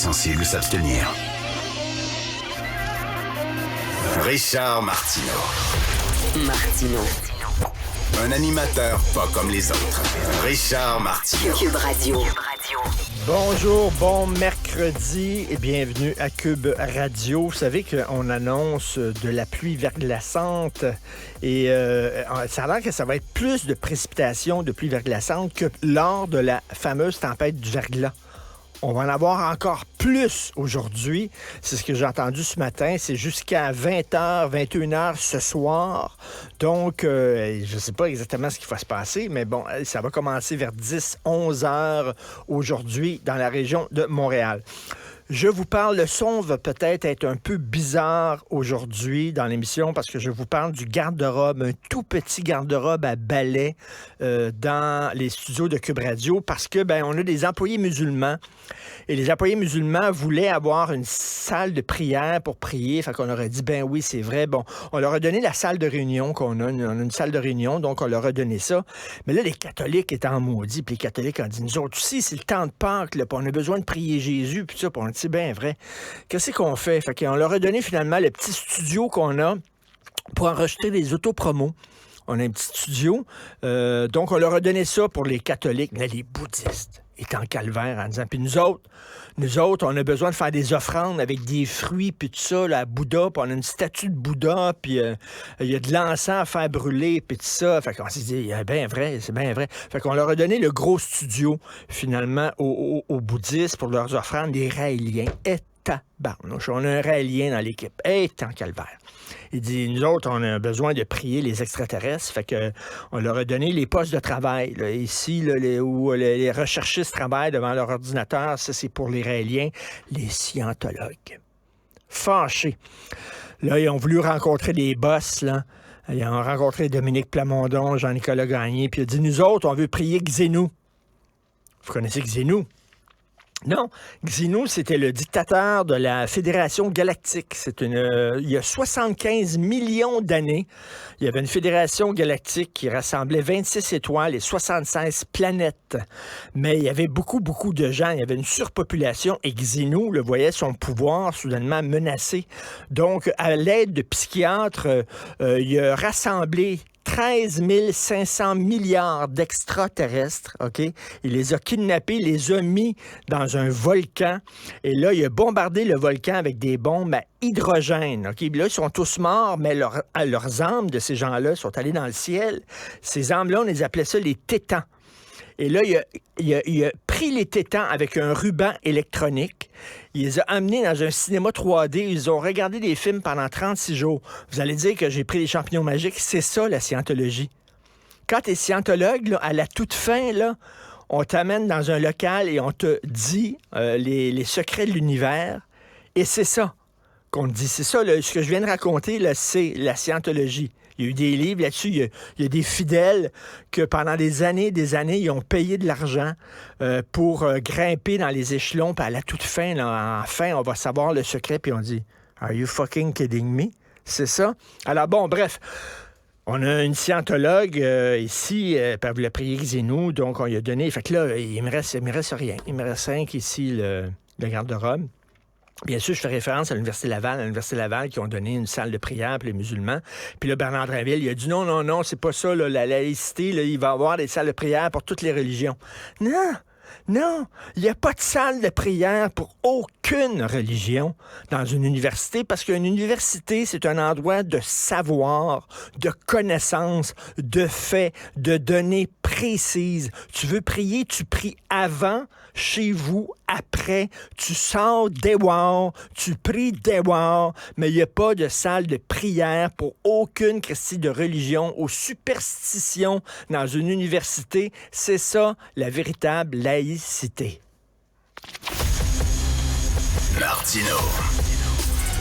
Sensible s'abstenir. Richard Martineau. Un animateur pas comme les autres. Richard Martineau. Cube Radio. Bonjour, bon mercredi et bienvenue à Cube Radio. Vous savez qu'on annonce de la pluie verglaçante et ça a l'air que ça va être plus de précipitations de pluie verglaçante que lors de la fameuse tempête du verglas. On va en avoir encore plus aujourd'hui. C'est ce que j'ai entendu ce matin. C'est jusqu'à 20h, 21h ce soir. Donc, je ne sais pas exactement ce qui va se passer, mais bon, ça va commencer vers 10, 11 heures aujourd'hui dans la région de Montréal. Je vous parle, le son va peut-être être un peu bizarre aujourd'hui dans l'émission parce que je vous parle du garde-robe, un tout petit garde-robe à balai dans les studios de Cube Radio parce que, on a des employés musulmans et les employés musulmans voulaient avoir une salle de prière pour prier. Fait qu'on leur a dit, oui, c'est vrai. Bon, on leur a donné la salle de réunion qu'on a. On a une salle de réunion, donc on leur a donné ça. Mais là, les catholiques étaient en maudit, puis les catholiques ont dit, nous autres aussi, c'est le temps de Pâques, là, puis on a besoin de prier Jésus, puis ça, puis on a dit, c'est bien vrai. Qu'est-ce qu'on fait? Fait qu'on leur a donné finalement le petit studio qu'on a pour enregistrer des autopromos. On a un petit studio. Donc, on leur a donné ça pour les catholiques. Mais les bouddhistes étaient en calvaire en disant, puis nous autres, on a besoin de faire des offrandes avec des fruits, puis tout ça, là, à Bouddha, puis on a une statue de Bouddha, puis il y a de l'encens à faire brûler, puis tout ça. Fait qu'on s'est dit, c'est bien vrai. Fait qu'on leur a donné le gros studio, finalement, aux bouddhistes pour leurs offrandes, des raéliens. Tabarnouche, on a un raélien dans l'équipe. En calvaire. Il dit, nous autres, on a besoin de prier les extraterrestres. Fait que on leur a donné les postes de travail. Là, ici, là, où les recherchistes travaillent devant leur ordinateur, ça, c'est pour les raéliens, les scientologues. Fâchés. Là, ils ont voulu rencontrer des boss, là. Ils ont rencontré Dominique Plamondon, Jean-Nicolas Gagné, puis il a dit, nous autres, on veut prier Xenu. Vous connaissez Xenu? Non, Xenu, c'était le dictateur de la Fédération Galactique. Il y a 75 millions d'années, il y avait une Fédération Galactique qui rassemblait 26 étoiles et 76 planètes. Mais il y avait beaucoup de gens, il y avait une surpopulation et Xenu voyait son pouvoir soudainement menacé. Donc, à l'aide de psychiatres, il a rassemblé 13 500 milliards d'extraterrestres, OK? Il les a kidnappés, les a mis dans un volcan. Et là, il a bombardé le volcan avec des bombes à hydrogène, OK? Puis là, ils sont tous morts, mais leurs âmes de ces gens-là sont allées dans le ciel. Ces âmes-là, on les appelait ça les tétans. Et là, il a pris les tétans avec un ruban électronique. Il les a amenés dans un cinéma 3D. Ils ont regardé des films pendant 36 jours. Vous allez dire que j'ai pris les champignons magiques. C'est ça, la scientologie. Quand tu es scientologue, là, à la toute fin, là, on t'amène dans un local et on te dit les secrets de l'univers. Et c'est ça qu'on te dit. C'est ça, ce que je viens de raconter, là, c'est la scientologie. Il y a eu des livres là-dessus. Il y a des fidèles que pendant des années, ils ont payé de l'argent pour grimper dans les échelons. Puis à la toute fin, là, enfin, on va savoir le secret. Puis on dit, « Are you fucking kidding me? » C'est ça. Alors bon, bref. On a une scientologue ici, elle voulait prier Xenu, donc on lui a donné. Fait que là, il me reste rien. Il me reste 5 ici, le garde-robe. Bien sûr, je fais référence à l'Université Laval qui ont donné une salle de prière pour les musulmans. Puis là, Bernard Drinville, il a dit non, c'est pas ça, là, la laïcité, là, il va y avoir des salles de prière pour toutes les religions. Non, il n'y a pas de salle de prière pour aucune religion dans une université parce qu'une université, c'est un endroit de savoir, de connaissances, de faits, de données précises. Tu veux prier, tu pries avant, chez vous, après, tu sors dehors, tu pries dehors, mais il n'y a pas de salle de prière pour aucune christie de religion ou superstition dans une université. C'est ça, la véritable laïcité. Martineau.